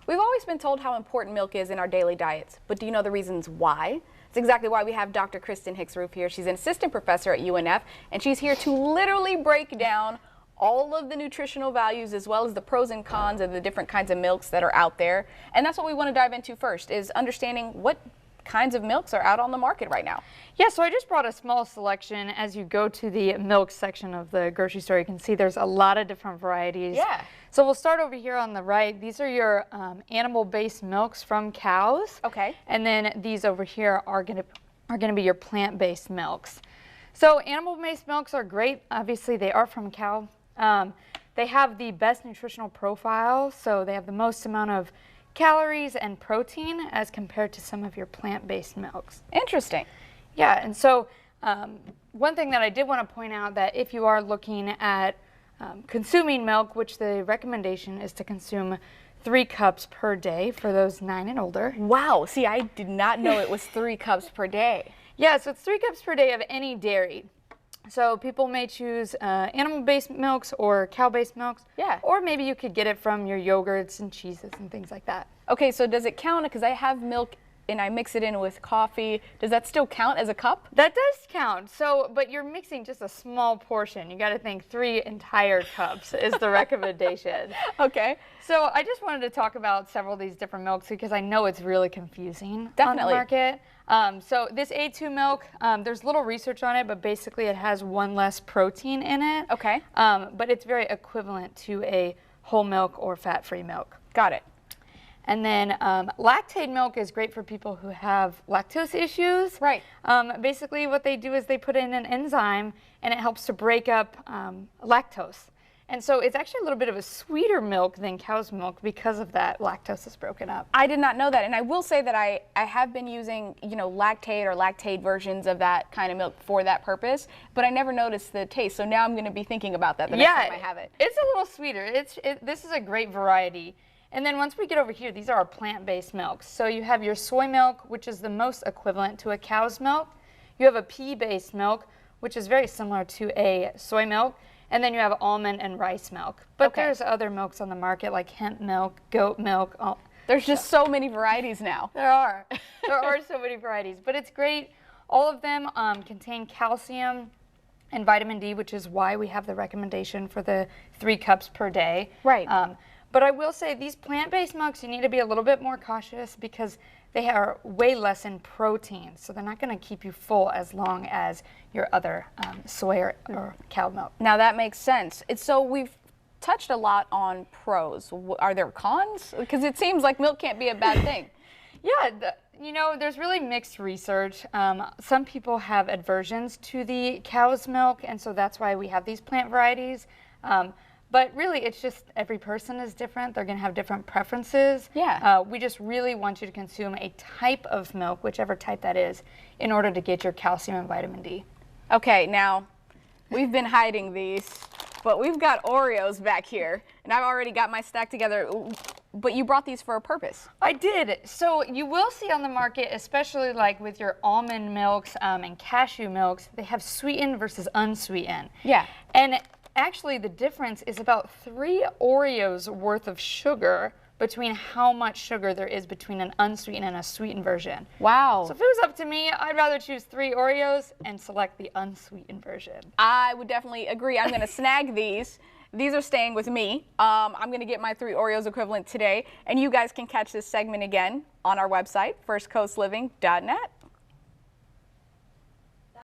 We've always been told how important milk is in our daily diets, but do you know the reasons why? It's exactly why we have Dr. Kristen Hicks-Roof here. She's an assistant professor at UNF, and she's here to literally break down all of the nutritional values as well as the pros and cons of the different kinds of milks that are out there. And that's what we want to dive into first, is understanding what kinds of milks are out on the market right now. Yeah, so I just brought a small selection. As you go to the milk section of the grocery store, you can see there's a lot of different varieties. Yeah. So we'll start over here on the right. These are your animal-based milks from cows. Okay. And then these over here are going to be your plant-based milks. So animal-based milks are great. Obviously, they are from cow. They have the best nutritional profile, so they have the most amount of calories and protein as compared to some of your plant-based milks. Interesting. Yeah, and so one thing that I did want to point out, that if you are looking at consuming milk, which the recommendation is to consume 3 cups per day for those 9 and older. Wow, see, I did not know it was 3 cups per day. Yeah, so it's 3 cups per day of any dairy. So people may choose animal-based milks or cow-based milks. Yeah. Or maybe you could get it from your yogurts and cheeses and things like that. Okay, so does it count? Because I have milk and I mix it in with coffee. Does that still count as a cup? That does count. So, but you're mixing just a small portion. You got to think 3 entire cups is the recommendation. Okay. So I just wanted to talk about several of these different milks because I know it's really confusing Definitely. on the market. So this A2 milk, there's little research on it, but basically it has 1 less protein in it. Okay. But it's very equivalent to a whole milk or fat-free milk. Got it. And then Lactaid milk is great for people who have lactose issues. Right. Basically what they do is they put in an enzyme and it helps to break up lactose. And so it's actually a little bit of a sweeter milk than cow's milk because of that lactose is broken up. I did not know that, and I will say that I have been using, Lactaid or Lactaid versions of that kind of milk for that purpose, but I never noticed the taste, so now I'm going to be thinking about that the next time I have it. It's a little sweeter. This is a great variety. And then once we get over here, these are our plant-based milks. So you have your soy milk, which is the most equivalent to a cow's milk. You have a pea-based milk, which is very similar to a soy milk. And then you have almond and rice milk. But Okay. there's other milks on the market like hemp milk, goat milk. There's just so many varieties now. There are. There are so many varieties. But it's great. All of them contain calcium and vitamin D, which is why we have the recommendation for the 3 cups per day. Right. But I will say these plant-based milks, you need to be a little bit more cautious because they are way less in protein. So they're not going to keep you full as long as your other soy or cow milk. Now that makes sense. So we've touched a lot on pros. Are there cons? Because it seems like milk can't be a bad thing. Yeah, there's really mixed research. Some people have aversions to the cow's milk, and so that's why we have these plant varieties. But really, it's just every person is different. They're going to have different preferences. Yeah. We just really want you to consume a type of milk, whichever type that is, in order to get your calcium and vitamin D. Okay, now, we've been hiding these, but we've got Oreos back here, and I've already got my stack together, but you brought these for a purpose. I did. So you will see on the market, especially like with your almond milks and cashew milks, they have sweetened versus unsweetened. Yeah. And actually, the difference is about 3 Oreos worth of sugar between how much sugar there is between an unsweetened and a sweetened version. Wow. So if it was up to me, I'd rather choose 3 Oreos and select the unsweetened version. I would definitely agree. I'm going to snag these. These are staying with me. I'm going to get my 3 Oreos equivalent today, and you guys can catch this segment again on our website, firstcoastliving.net.